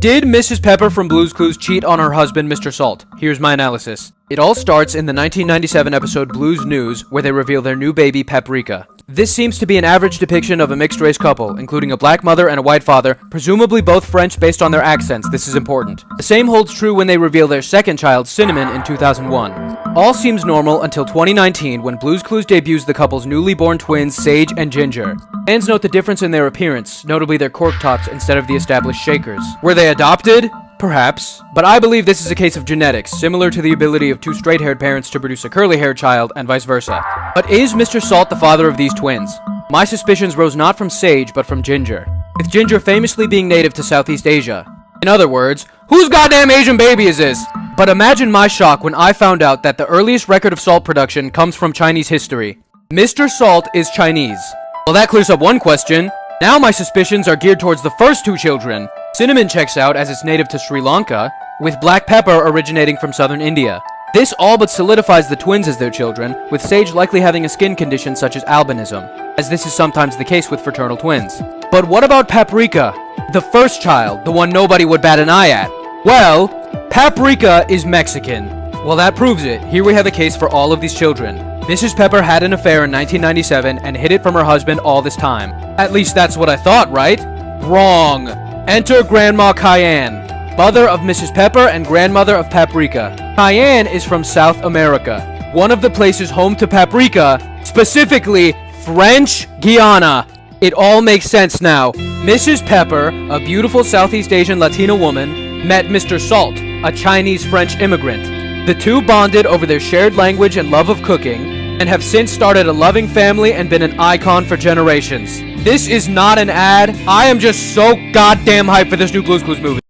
Did Mrs. Pepper from Blue's Clues cheat on her husband, Mr. Salt? Here's my analysis. It all starts in the 1997 episode Blue's News, where they reveal their new baby, Paprika. This seems to be an average depiction of a mixed-race couple, including a black mother and a white father, presumably both French based on their accents. This is important. The same holds true when they reveal their second child, Cinnamon, in 2001. All seems normal until 2019, when Blue's Clues debuts the couple's newly born twins, Sage and Ginger. Fans note the difference in their appearance, notably their cork tops instead of the established shakers. Were they adopted? Perhaps. But I believe this is a case of genetics, similar to the ability of two straight-haired parents to produce a curly-haired child, and vice versa. But is Mr. Salt the father of these twins? My suspicions rose not from Sage, but from Ginger, with Ginger famously being native to Southeast Asia. In other words, whose goddamn Asian baby is this? But imagine my shock when I found out that the earliest record of salt production comes from Chinese history. Mr. Salt is Chinese. Well, that clears up one question. Now my suspicions are geared towards the first two children. Cinnamon checks out as it's native to Sri Lanka, with black pepper originating from southern India. This all but solidifies the twins as their children, with Sage likely having a skin condition such as albinism, as this is sometimes the case with fraternal twins. But what about Paprika? The first child, the one nobody would bat an eye at. Well, Paprika is Mexican. Well, that proves it. Here we have a case for all of these children. Mrs. Pepper had an affair in 1997 and hid it from her husband all this time. At least that's what I thought, right? Wrong. Enter Grandma Cayenne, mother of Mrs. Pepper and grandmother of Paprika. Cayenne is from South America, one of the places home to Paprika, specifically French Guiana. It all makes sense now. Mrs. Pepper, a beautiful Southeast Asian Latina woman, met Mr. Salt, a Chinese-French immigrant. The two bonded over their shared language and love of cooking, and have since started a loving family and been an icon for generations. This is not an ad. I am just so goddamn hyped for this new Blue's Clues movie.